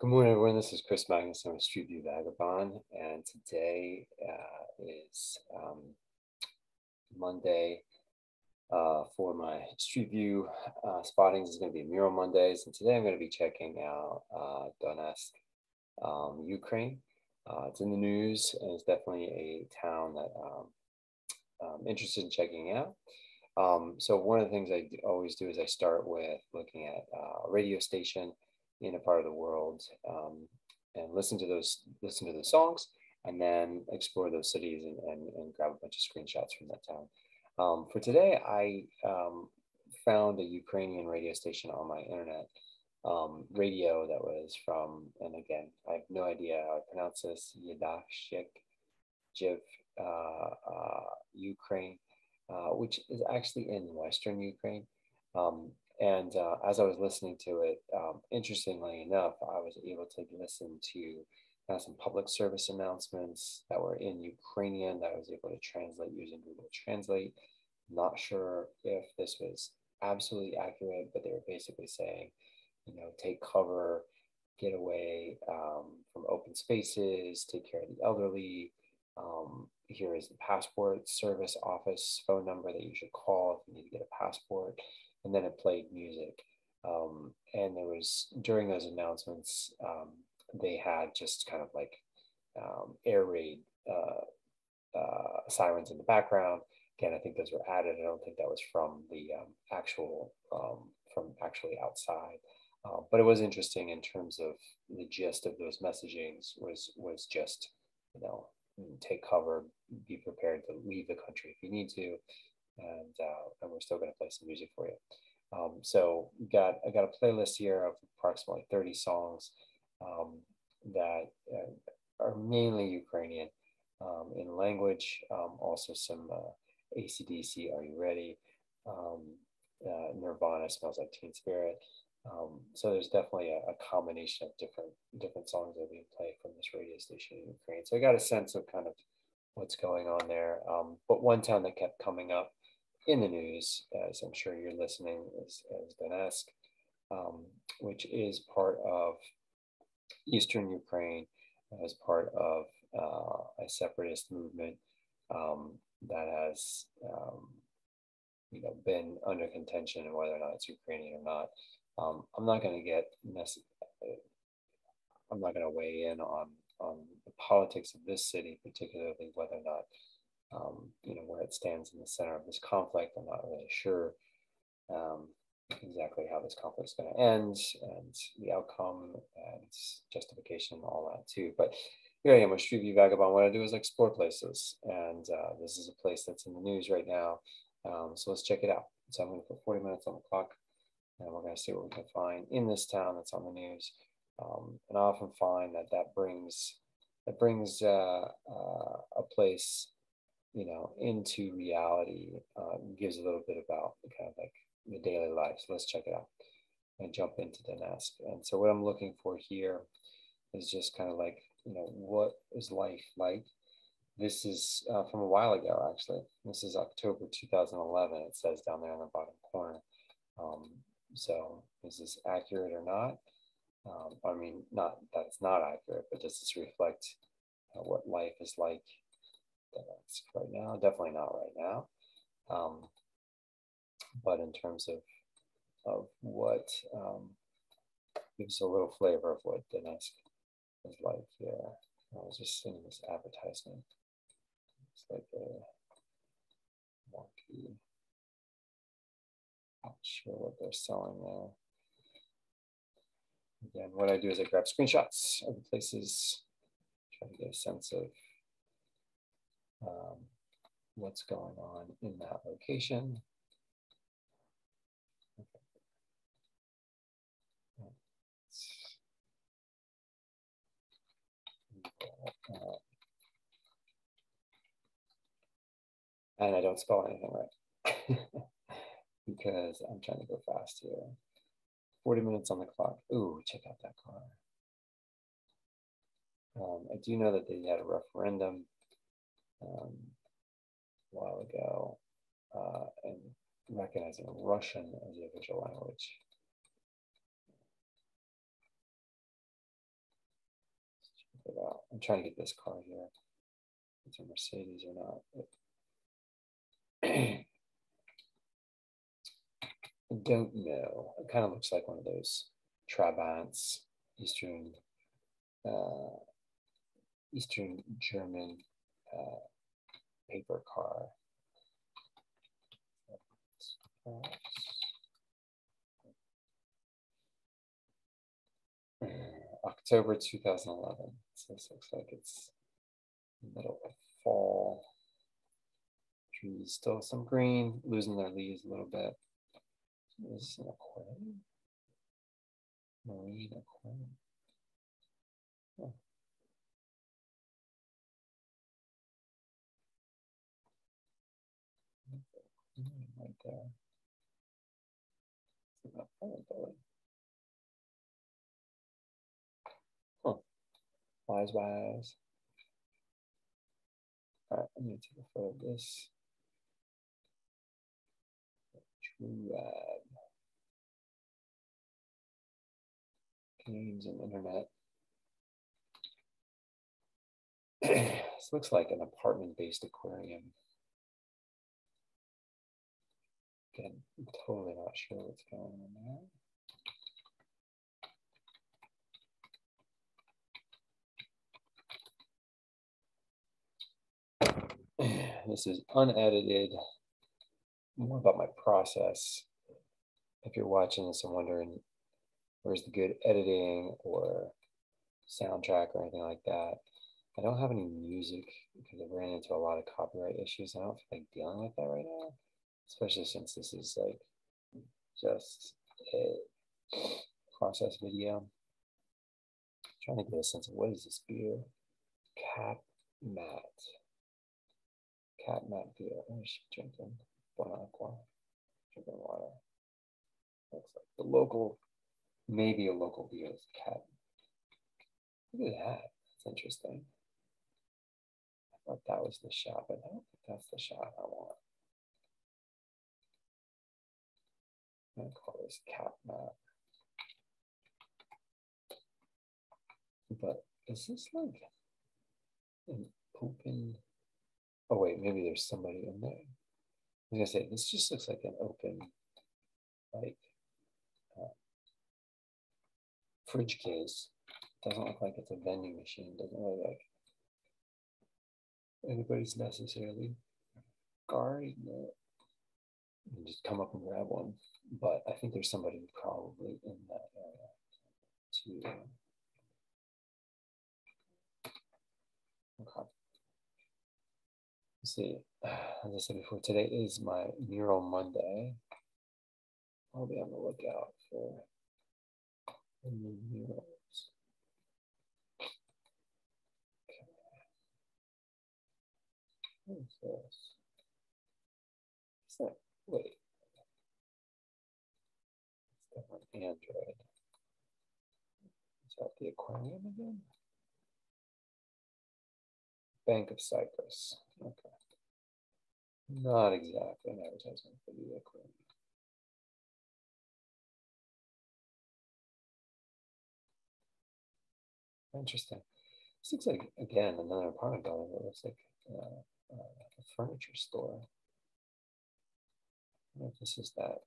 Good morning, everyone. This is Chris Magnus. I'm a Street View Vagabond, and today is Monday for my Street View spottings. Is going to be Mural Mondays, and today I'm going to be checking out Donetsk, Ukraine. It's in the news, and it's definitely a town that I'm interested in checking out. So one of the things I always do is I start with looking at a radio station in a part of the world, and listen to the songs, and then explore those cities and grab a bunch of screenshots from that town. For today, I found a Ukrainian radio station on my internet radio that was from, and again, I have no idea how to pronounce this, Yadashik, Jiv, Ukraine, which is actually in Western Ukraine. And as I was listening to it, interestingly enough, I was able to listen to some public service announcements that were in Ukrainian that I was able to translate using Google Translate. Not sure if this was absolutely accurate, but they were basically saying, take cover, get away from open spaces, take care of the elderly. Here is the passport service office phone number that you should call if you need to get a passport. And then it played music. And there was, during those announcements, they had just kind of like air raid sirens in the background. Again, I think those were added. I don't think that was from the from actually outside. But it was interesting in terms of the gist of those messagings was just, take cover, be prepared to leave the country if you need to, and we're still going to play some music for you. So I got a playlist here of approximately 30 songs that are mainly Ukrainian in language. Also some AC/DC, Are You Ready? Nirvana, Smells Like Teen Spirit. So there's definitely a combination of different songs that we play from this radio station in Ukraine. So I got a sense of kind of what's going on there. But one town that kept coming up in the news, as I'm sure you're listening, is Donetsk, which is part of Eastern Ukraine, as part of a separatist movement that has been under contention, and whether or not it's Ukrainian or not. I'm not going to I'm not going to weigh in on the politics of this city, particularly whether or not where it stands in the center of this conflict. I'm not really sure exactly how this conflict is going to end, and the outcome and justification and all that too. But here I am, a Street View Vagabond. What I do is explore places, and this is a place that's in the news right now. So let's check it out. So I'm going to put 40 minutes on the clock, and we're going to see what we can find in this town that's on the news. And I often find that brings a place, into reality, gives a little bit about kind of like the daily life. So let's check it out and jump into Donetsk. And so what I'm looking for here is just kind of like, what is life like? This is from a while ago, actually. This is October 2011, it says down there in the bottom corner. So is this accurate or not? I mean, not that it's not accurate, but does this reflect what life is like right now? Definitely not right now. But in terms of what gives a little flavor of what Donetsk is like here. I was just seeing this advertisement. It's like a wonky. Not sure what they're selling there. Again, what I do is I grab screenshots of the places, try to get a sense of what's going on in that location. And I don't spell anything right because I'm trying to go fast here. 40 minutes on the clock. Ooh, check out that car. I do know that they had a referendum a while ago and recognizing Russian as the official language. it out. I'm trying to get this car here. It's a Mercedes or not. I don't know. It kind of looks like one of those Trabants, uh, Eastern German paper car. October 2011. So this looks like it's middle of fall. Trees still some green, losing their leaves a little bit. This is an aquarium. Marine aquarium. Oh. Right there. Huh. Wise. All right, I'm gonna take a photo of this. Truad. Games and internet. This looks like an apartment-based aquarium. Again, I'm totally not sure what's going on there. This is unedited, more about my process. If you're watching this and wondering where's the good editing or soundtrack or anything like that, I don't have any music because I ran into a lot of copyright issues. I don't feel like dealing with that right now, especially since this is like just a process video. I'm trying to get a sense of what is this beer? Cat Matt beer. What is she drinking? Bon Aqua. Drinking water. Looks like the local, maybe a local beer is Cat. Look at that. That's interesting. I thought that was the shop, but I don't think that's the shop I want. I'm gonna call this Cat Matt. But is this like an open? Oh wait, maybe there's somebody in there. I was gonna say this just looks like an open, like fridge case. Doesn't look like it's a vending machine. Doesn't look like anybody's necessarily guarding it. And just come up and grab one. But I think there's somebody probably in that area too. Okay. Let's see. As I said before, today is my Mural Monday. I'll be on the lookout for new murals. Okay. What is this? What's that? Wait. It's definitely Android. Is that the aquarium again? Bank of Cyprus. Okay. Not exactly an advertisement for the aquarium. Interesting. This looks like, again, another apartment building. It looks like a furniture store. I don't know if this is that.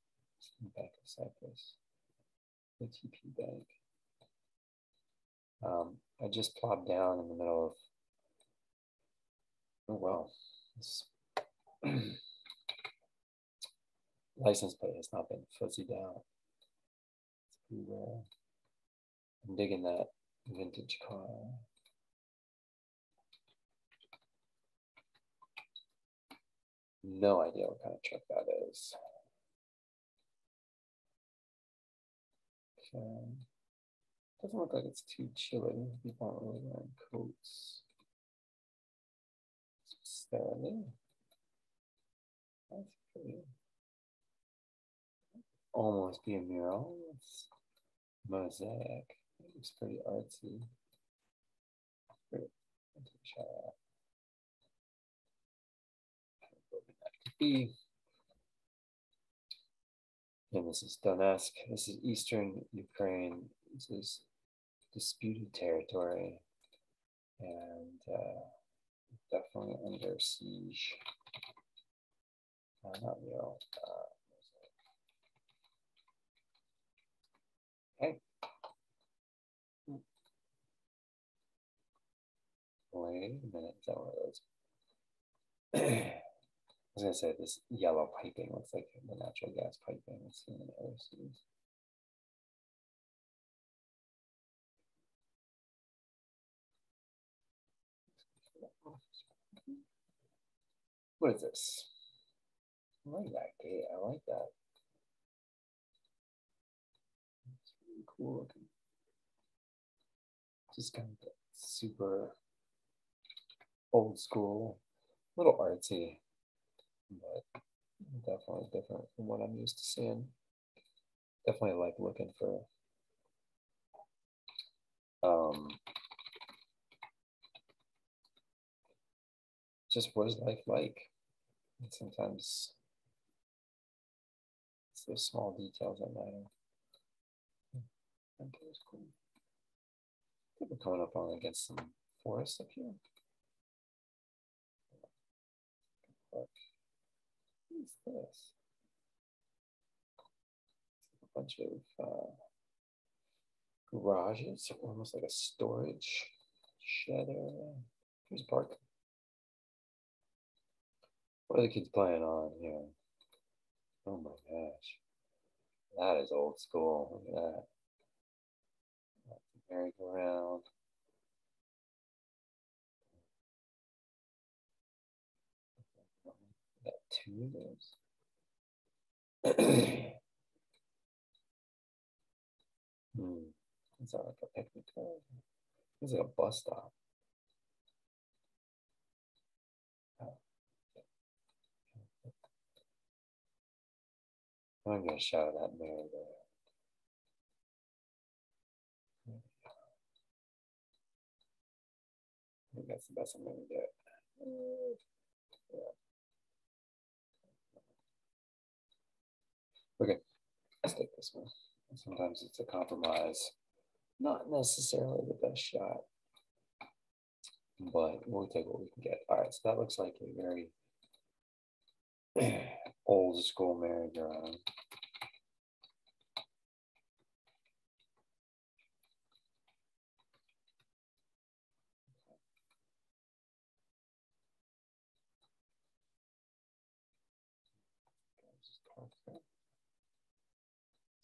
Bank of Cyprus. ATP Bank. I just plopped down in the middle of, oh well, this license plate has not been fuzzied out. It's pretty rare. I'm digging that vintage car. No idea what kind of truck that is. Okay. Doesn't look like it's too chilly. People aren't really wearing coats. Sterling. That's pretty. Almost be a mural. It's mosaic. It looks pretty artsy. Pretty. I'll take a shot at that could be. And this is Donetsk. This is Eastern Ukraine. This is disputed territory. and definitely under siege. Not real. Okay. Wait a minute. Is that one of those? I was gonna say this yellow piping looks like the natural gas piping we've seen in other cities. What is this? I like that gate. I like that. It's really cool looking. Just kind of super old school, a little artsy, but definitely different from what I'm used to seeing. Definitely like looking for just what is life like? And sometimes it's those small details that matter. Okay, that's cool. I think we're coming up on against some forest up here. What is this? A bunch of garages, almost like a storage shed area. Here's a park. What are the kids playing on here? Oh my gosh. That is old school. Look at that. Merry-go-round. Got two of those. It's not like a picnic area. It's like a bus stop. I'm gonna shout that merry-go-round. I think that's the best I'm gonna get. Yeah. Okay, let's take this one. Sometimes it's a compromise. Not necessarily the best shot, but we'll take what we can get. All right, so that looks like a very old school merry-go-round.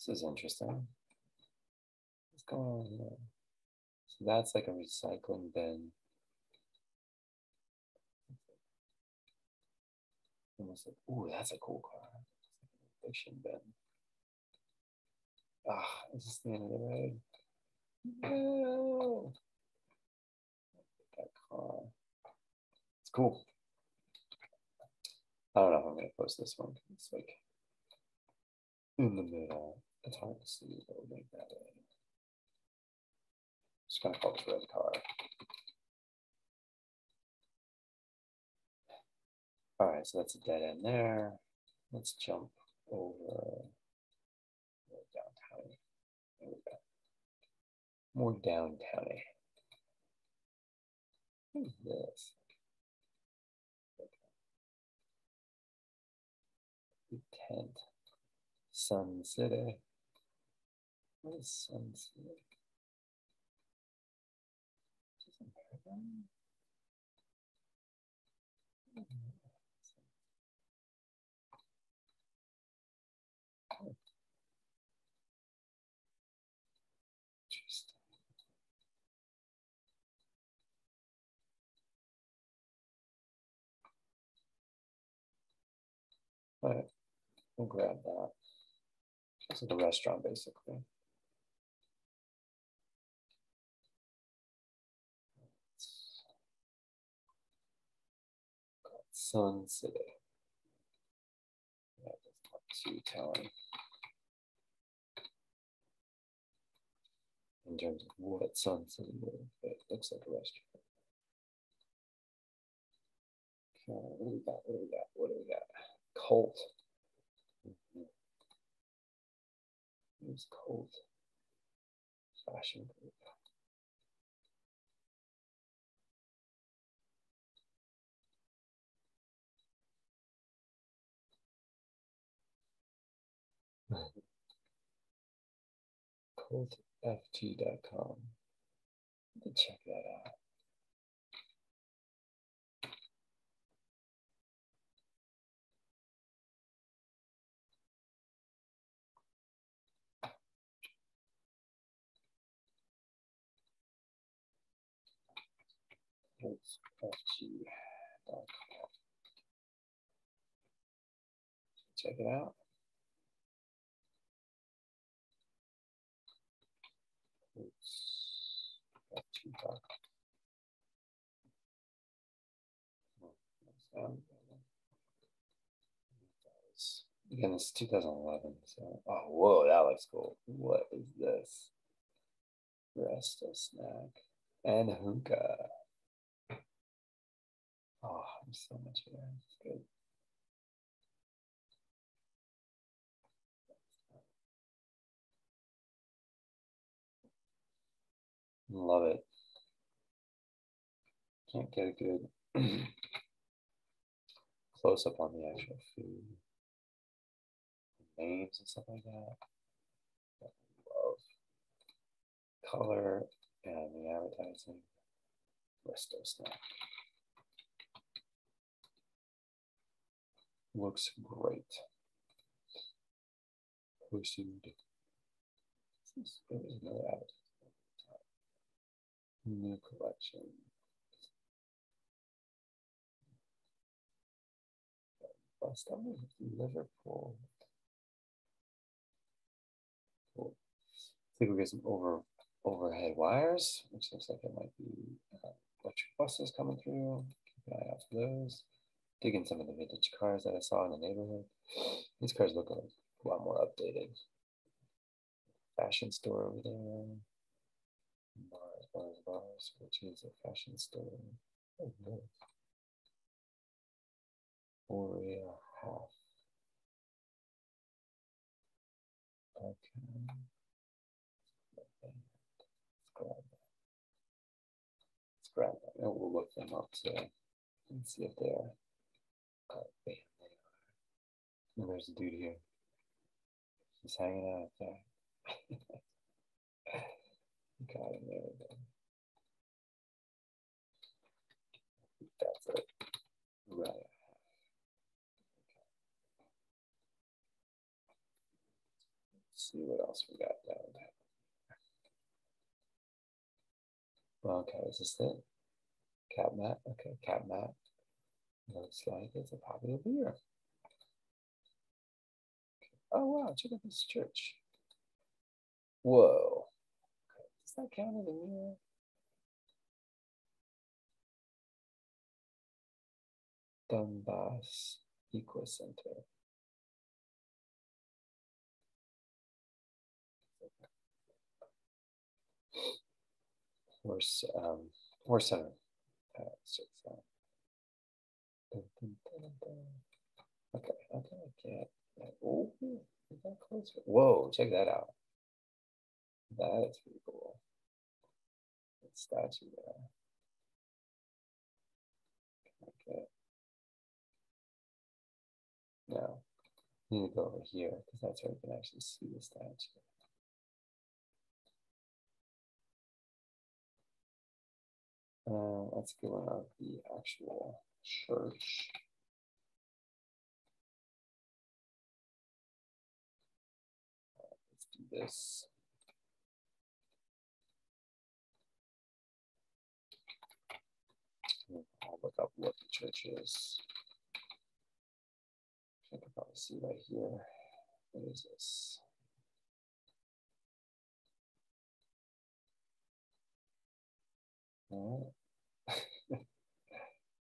This is interesting. What's going on here? So that's like a recycling bin. Almost like, ooh, that's a cool car. It's like an eviction bin. Ah, is this the end of the road? No. That car. It's cool. I don't know if I'm gonna post this one. It's like in the middle. It's hard to see, but we'll make that way. Just gonna call this red car. All right, so that's a dead end there. Let's jump over downtown. There we go. More downtowny. What is this? The tent. Sun City. What is Sun City? Is this America? Interesting. All right, we'll grab that. It's like a restaurant, basically. Sun City. Yeah, that's not too telling in terms of what Sun City is, but it looks like a restaurant. Okay, what do we got? What do we got? What do we got? Colt. Who's Colt? Fashion group. cultfg.com. Check that out. cultfg.com. Check it out. Again, this is 2011. So, oh, whoa, that looks cool. What is this? Resto snack and hookah. Oh, there's so much here. It's good. Love it. Can't get a good close up on the actual food, names and stuff like that. Love color and the advertising. Resto snack. Looks great. Food. There's another advertisement. New collection. Bust up Liverpool. Cool. I think we get some overhead wires, which looks like it might be electric buses coming through. Keep an eye out for those. Dig in some of the vintage cars that I saw in the neighborhood. These cars look a lot more updated. Fashion store over there. Bars, which is a fashion store. Oh, no. Oreo half. Okay. Let's grab that. And we'll look them up too and see if they're bam, they are. And there's a dude here. He's hanging out there. Got him there. That's it. Right. Let's see what else we got down there. Okay, is this it? Cat mat. Okay, cat mat. Looks like it's a popular beer. Oh wow, check out this church. Whoa. Does that count as a mirror? Donetsk Eco Center. Horse center. Okay, I can't. Oh, is that close? Whoa, check that out. That is pretty cool. That statue there. Okay. Now, I need to go over here because that's where you can actually see the statue. Let's go on the actual church. Let's do this. I'll look up what the church is. I can probably see right here. What is this? All right.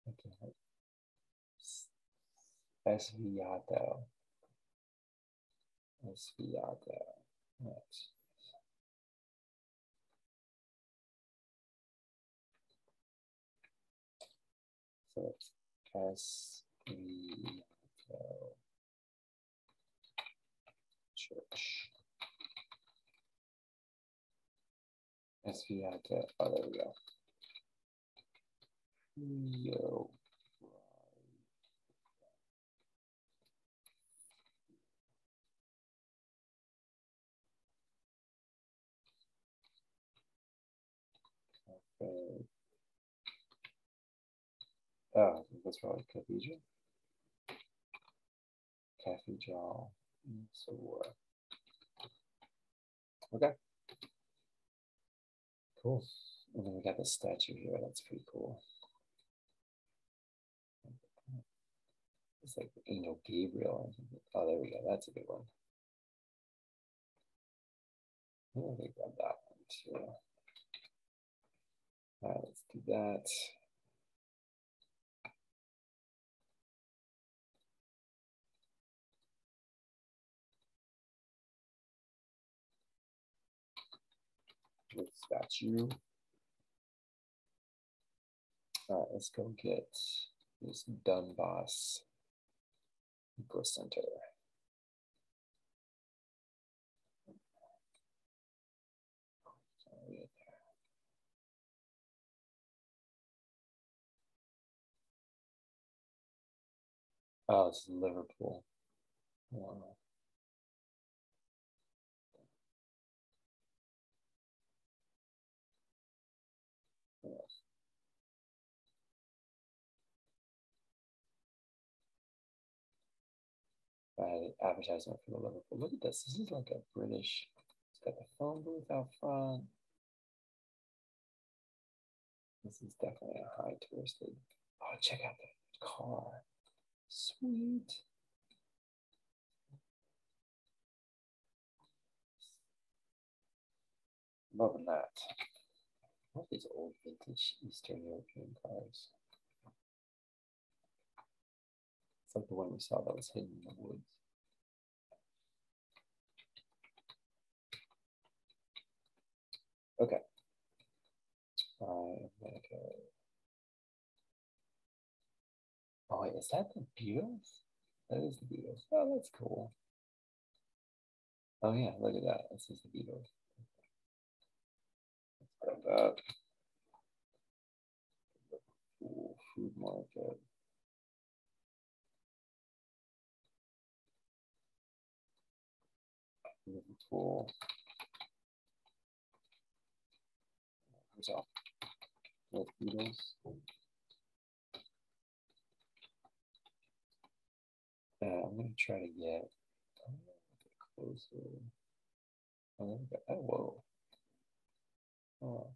Okay. Esviado. Right. So it's Esviado Church. Esviado. Oh, there we go. Yo. Ukraine. Oh, that's probably cathedral. Cathedral. So okay. Cool. And then we got the statue here. That's pretty cool. It's like the Angel Gabriel. Oh, there we go. That's a good one. I think I got that one too. All right, let's do that. With statue. All right, let's go get this Donbass Eco Center. Oh, it's Liverpool. Wow. Yes. Advertisement for the Liverpool. Look at this. This is like a British. It's got the phone booth out front. This is definitely a high touristed. Oh, check out the car. Sweet. Loving that. What are these old vintage Eastern European cars? It's like the one we saw that was hidden in the woods. Okay. I'm gonna go. Oh, wait, is that the Beatles? That is the Beatles. Oh, that's cool. Oh yeah, look at that. This is the Beatles. Let's grab that. Cool food market. Liverpool. Hotel. With Beatles. I'm gonna try to get closer. Oh, there we go. Oh, whoa. Oh.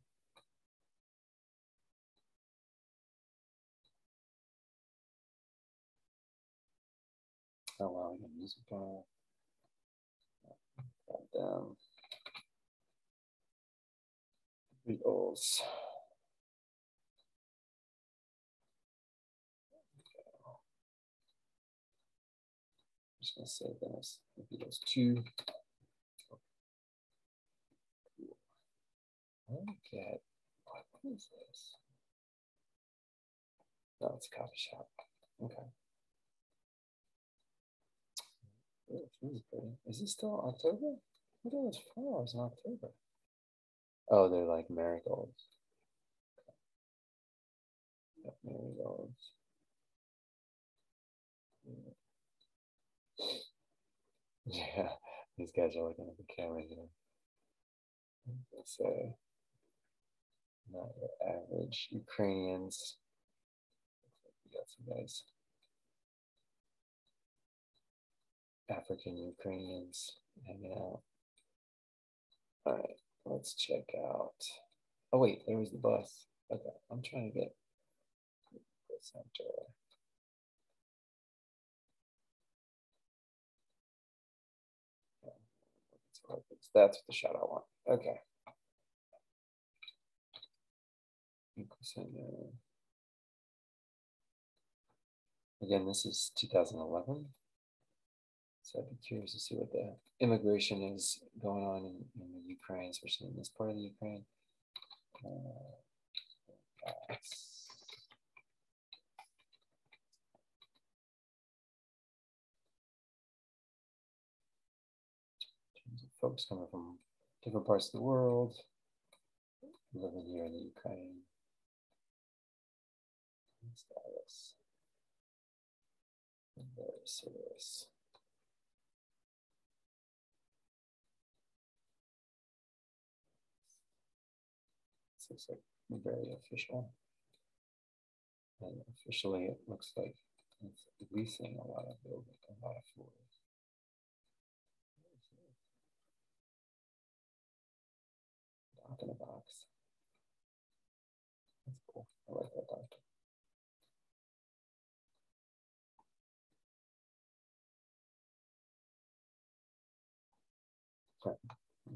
Oh wow, we got music bar. Got them. Beatles. I'm just gonna save them as the Beatles 2. Okay. What is this? No, it's a coffee shop. Okay. Oh, this is pretty. Is it still October? What are those flowers in October? Oh, they're like marigolds. Yep, marigolds. Yeah, these guys are looking at the camera here. Let's say not your average Ukrainians. We got some guys. African Ukrainians hanging out. All right, let's check out. Oh wait, there was the bus. Okay, I'm trying to get the center. That's the shot I want. Okay. Again, this is 2011. So I'd be curious to see what the immigration is going on in the Ukraine, especially in this part of the Ukraine. Folks coming from different parts of the world, living here in the Ukraine. Status. Very serious. This looks like very official. And officially, it looks like it's leasing a lot of building, a lot of floors. Dock in a box. That's cool. I like that dock.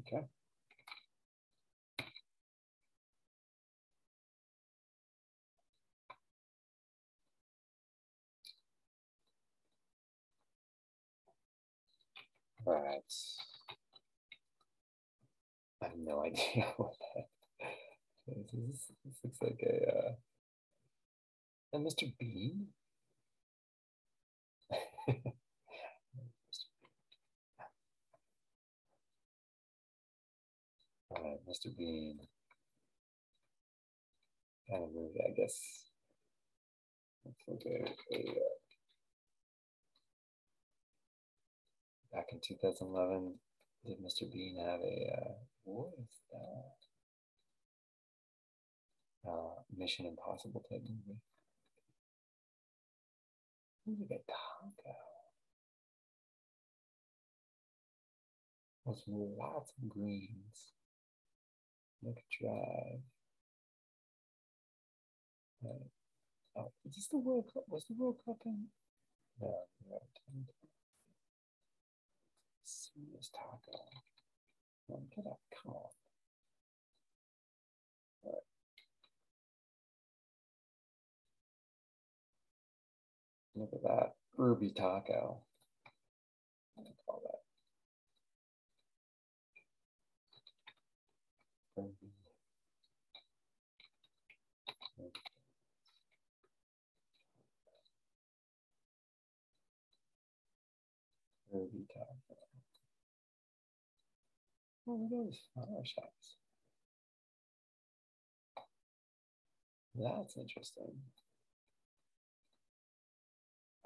Okay. All right. I have no idea what that is. This looks like a Mr. Bean. All right, Mr. Bean. Kind of movie, I guess. Looks like back in 2011, did Mr. Bean have a what is that? Mission Impossible type movie. Look at taco. There's lots of greens. Look at drive. Oh, is this the World Cup? Was the World Cup in? No, serious taco. Oh, get up, come on. All right. Look at that. Ruby taco. What do I call that? Ruby. Ruby taco. Oh, look at those flower shops. That's interesting.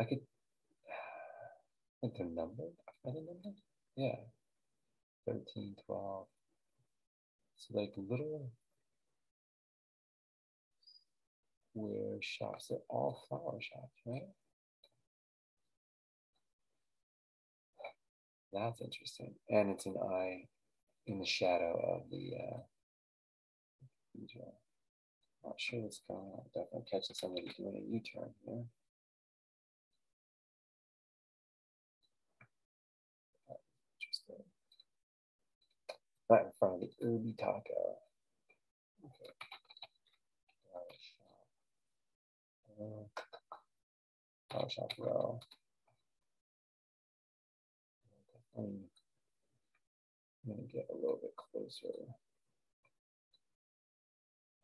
I could, I think they're numbered. Are they numbered? Yeah. 13, 12. So like little square shops. They're all flower shops, right? That's interesting. And it's an eye in the shadow of the cathedral. Not sure what's going on. Definitely catching somebody doing a U-turn here. Interesting. Right in front of the Urbi Taco. Okay. Flower shop row. I'm going to get a little bit closer.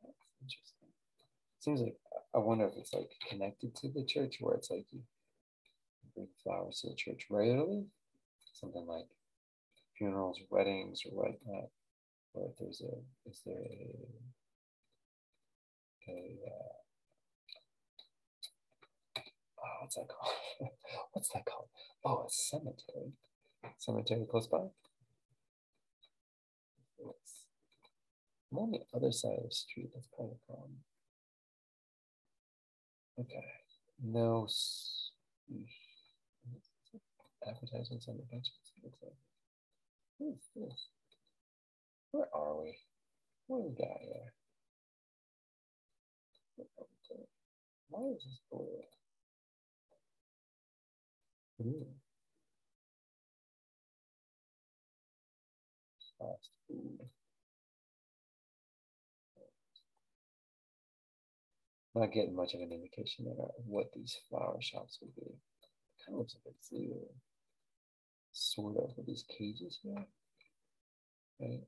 That's interesting. Seems like, I wonder if it's like connected to the church where it's like you bring flowers to the church regularly. Something like funerals, weddings, or whatnot. Or if there's is there oh, what's that called? What's that called? Oh, a cemetery. Cemetery close by? I'm on the other side of the street. That's part of the problem. Okay. No advertisements on the benches. Looks like. What is this? Where are we? What do we got here? Why is this blue? Ooh. Fast food. Not getting much of an indication of what these flower shops would be. It kind of looks like a zoo, sort of, with these cages here. Right?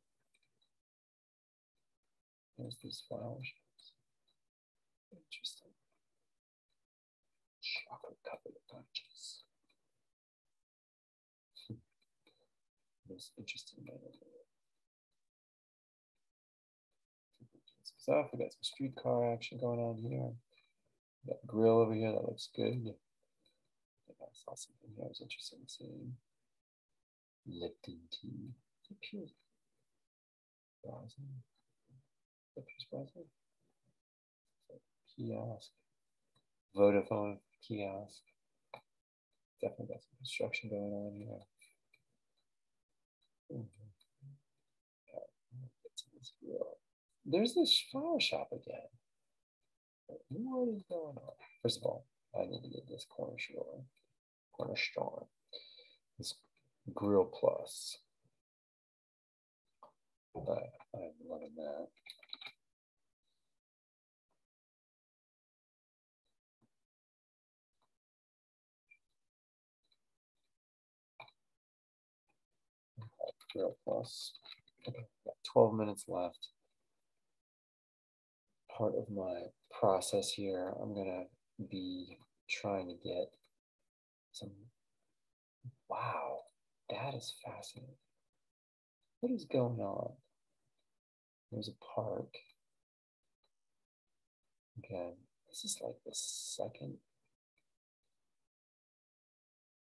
There's these flower shops. Interesting. Chocolate covered bunches. Most interesting. Stuff. We got some streetcar action going on here. We got a grill over here that looks good. I think I saw something here I was interested in seeing. Lipton tea. It's a pure browsing. Kiosk. Vodafone kiosk. Definitely got some construction going on here. There's this flower shop again. What is going on? First of all, I need to get this corner store. This Grill Plus. I'm loving that. Grill Plus. Okay, got 12 minutes left. Part of my process here, I'm gonna be trying to get some. Wow, that is fascinating. What is going on? There's a park. Okay, this is like the second.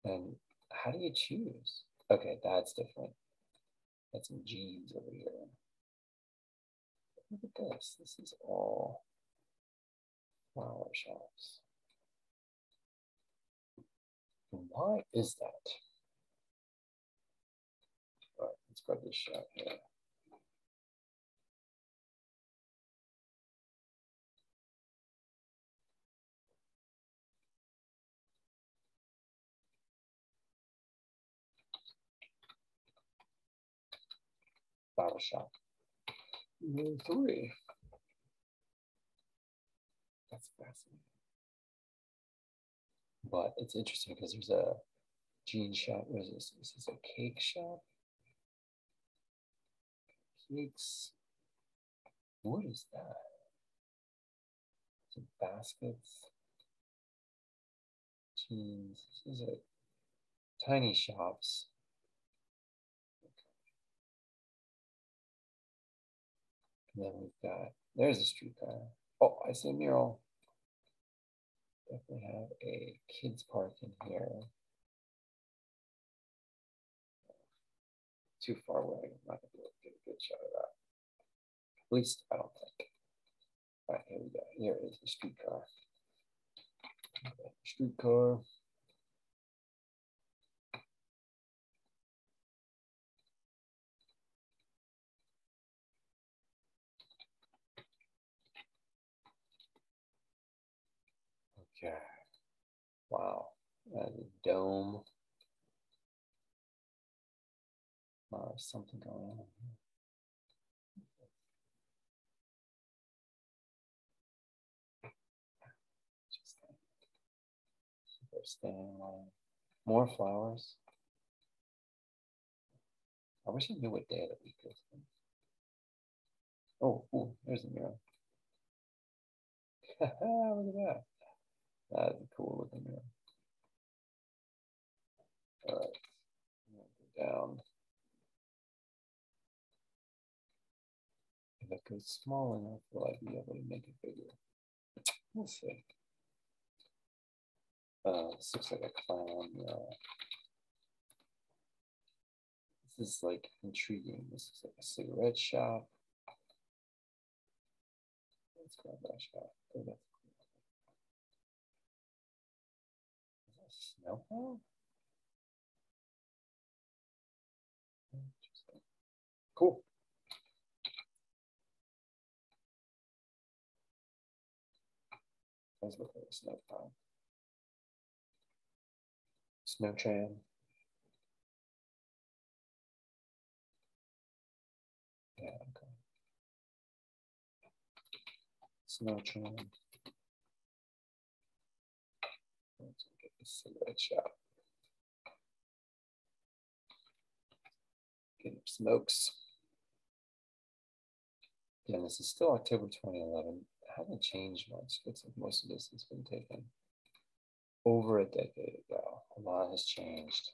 And how do you choose? Okay, that's different. That's some jeans over here. Look at this. This is all flower shops. And why is that? All right, let's grab this shot here. Flower shop. Number 3. That's fascinating. But it's interesting because there's a jean shop. What is this? This is a cake shop. Cakes. What is that? Some baskets. Jeans. This is a tiny shops. And then we've got, there's a streetcar. Oh, I see a mural. Definitely have a kids park in here. Too far away. I'm not gonna be able to get a good shot of that. At least I don't think. All right, here we go. Here is the streetcar. Streetcar. Okay. Wow. That's a dome. Wow, there's something going on here. They're standing line. More flowers. I wish I knew what day of the week it was. Oh, ooh, there's a mural. Look at that. That is a cool looking mural. All right. Go down. If it goes small enough, will I be able to make it bigger? We'll see. This looks like a clown. This is like intriguing. This is like a cigarette shop. Let's grab that shop. Oh, that's cool. Is that a snowball? Interesting. Cool. Let's look at a snow pile. Snow tram. Yeah, okay. Snow tram. Let's get the cigarette shop. Getting smokes. Again, this is still October 2011. It hasn't changed much. Looks like most of this has been taken over a decade ago. A lot has changed,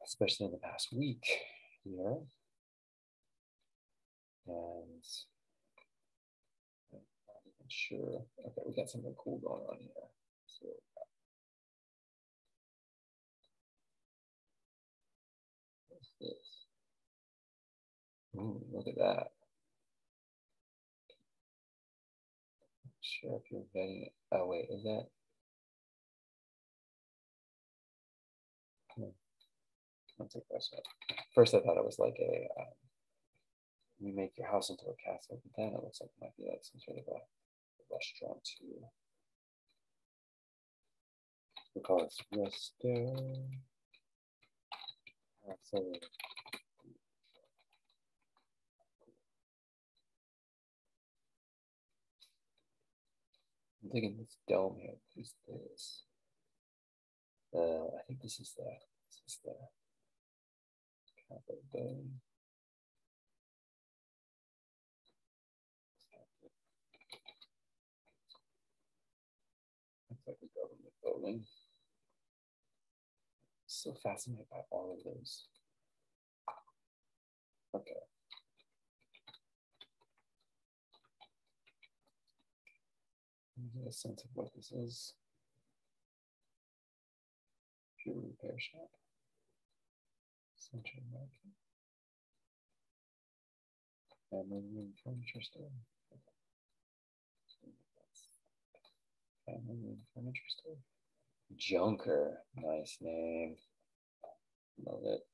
especially in the past week here. And I'm not even sure. Okay, we got something cool going on here. So what's this? Ooh, look at that. Not sure if you're vetting it. Oh, wait, is that? Hmm. That's a question. First, I thought it was like a you make your house into a castle, but then it looks like it might be like some sort of a restaurant too. We call it restaurant. So I'm thinking this dome here. Who's this? I think this is the Capitol dome. Looks like a government building. So fascinated by all of those. Okay. Get a sense of what this is. Pure repair shop. Central Market. Family room furniture store. Family room furniture store. Junker. Nice name. Love it.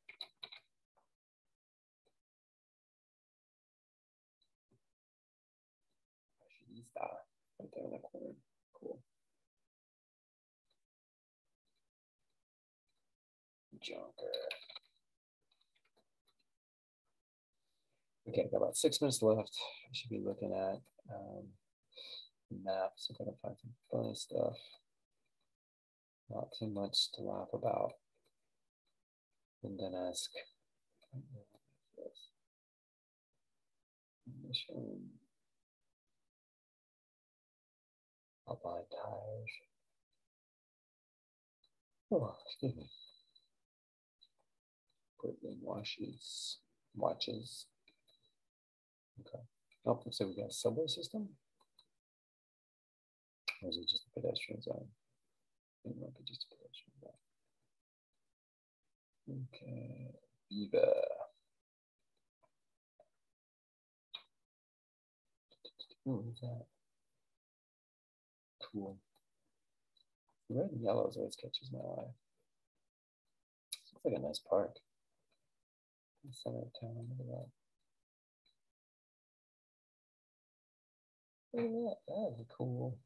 Right there in the corner. Cool. Junker. Okay, got about 6 minutes left. I should be looking at maps. I'm gonna find some funny stuff. Not too much to laugh about in Donetsk. Mission. I'll buy tires. Oh, excuse me. Portland watches. Okay. Oh, looks like we got a subway system. Or is it just a pedestrian zone? It might be just a pedestrian zone. Okay. Viva. What is that? Cool. The red and yellow is always catches my eye. Looks like a nice park. In the center of town. Look at that. Look at that. That is cool.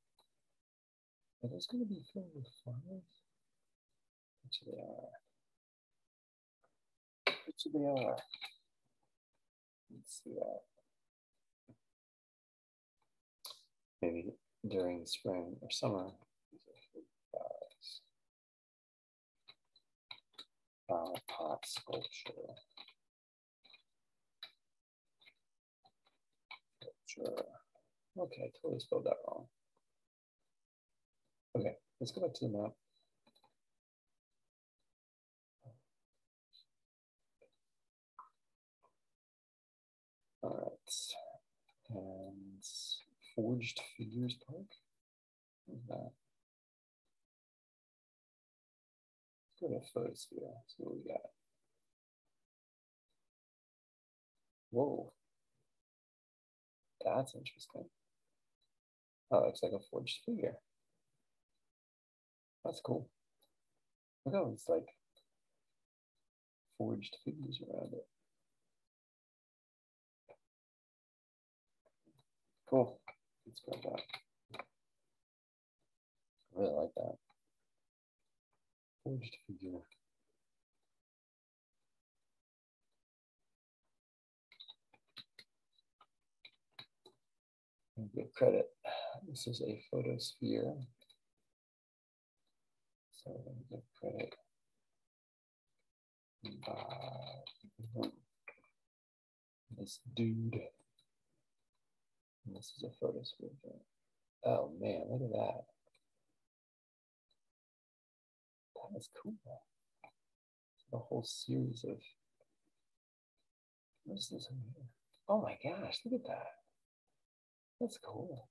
Are those going to be filled with flowers? Which they are. Which they are. Let's see that. Maybe during spring or summer. These are fruit flowers. Flower pot sculpture. Okay, totally spelled that wrong. Okay, let's go back to the map. All right, and Forged Figures Park. What is that? Let's go to Photosphere. See what we got. Whoa, that's interesting. Oh, it's like a forged figure. That's cool. Look how it's like forged figures around it. Cool. Let's go back. I really like that. Forged figure. Give credit. This is a photosphere. So let me give credit. This dude. And this is a photosphere. Oh man, look at that. That is cool. A whole series of. What is this in here? Oh my gosh, look at that. That's cool.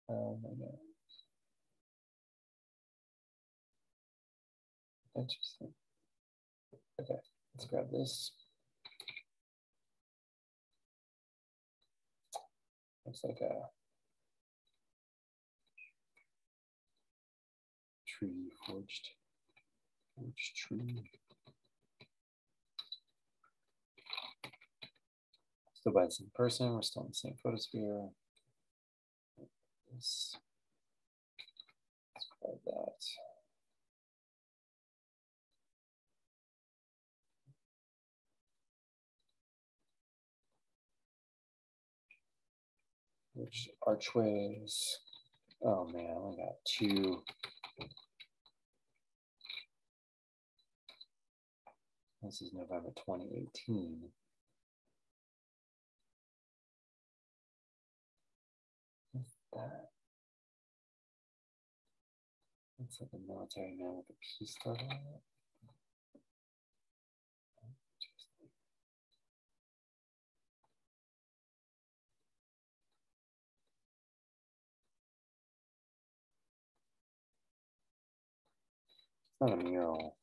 Oh my god. Interesting. Okay, let's grab this. Looks like a tree, forged tree. Still by the same person. We're still in the same photosphere. Let's grab that. Which archways? Oh man, I only got 2. This is November 2018. What's that? Looks like a military man with a peace flag on it. It's not a mural.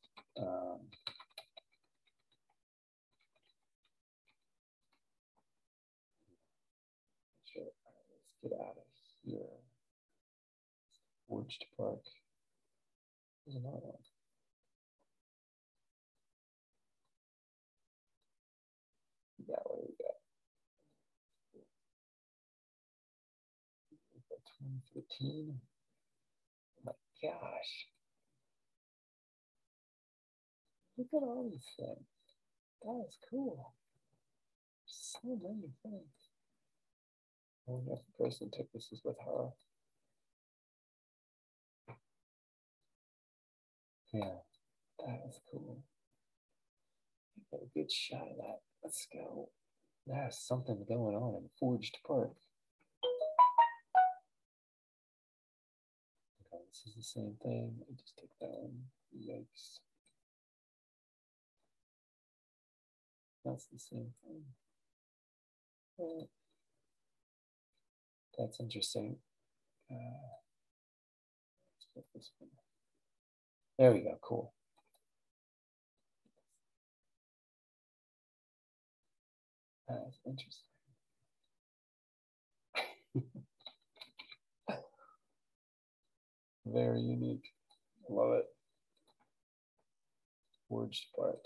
Sure. Let's get out of here. Forged Park. There's another one. Yeah, what do we got? 2013. Oh my gosh. Look at all these things. That is cool. So many things. I wonder if the person took this with her. Yeah, that is cool. Get a good shot of that. Let's go. There's something going on in Forged Park. Okay, this is the same thing. I just took that one. Yikes. That's the same thing. That's interesting. Let's put this one. There we go. Cool. That's interesting. Very unique. Love it. Forged Park.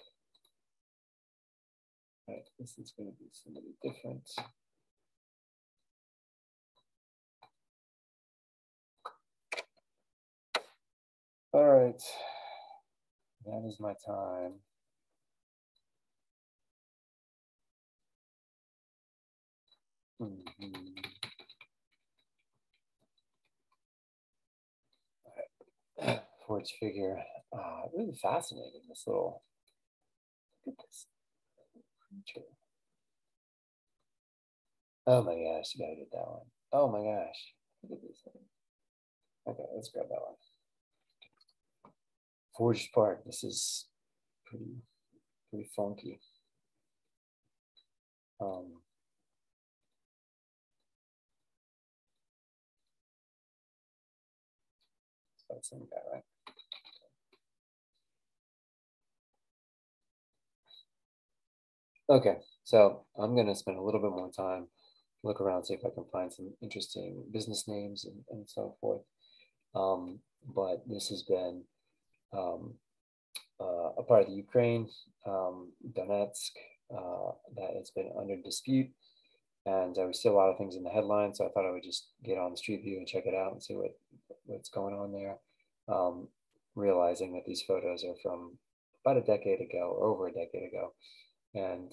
All right, this is going to be somebody different. All right, that is my time. Forged figure. Really fascinating. This little, look at this creature. Oh my gosh, you gotta get that one. Oh my gosh, look at this thing. Okay, let's grab that one. Forged Park. This is pretty funky. That same guy, right? Okay, so I'm going to spend a little bit more time, look around, see if I can find some interesting business names and so forth. But this has been a part of the Ukraine, Donetsk, that has been under dispute. And we see a lot of things in the headlines, so I thought I would just get on the Street View and check it out and see what's going on there. Realizing that these photos are from about a decade ago or over a decade ago. And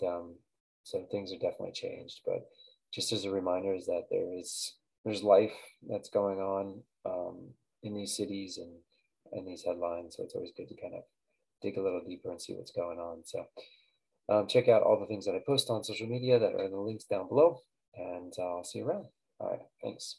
so things are definitely changed. But just as a reminder is that there's life that's going on in these cities and these headlines. So it's always good to kind of dig a little deeper and see what's going on. So check out all the things that I post on social media that are in the links down below, and I'll see you around. All right, thanks.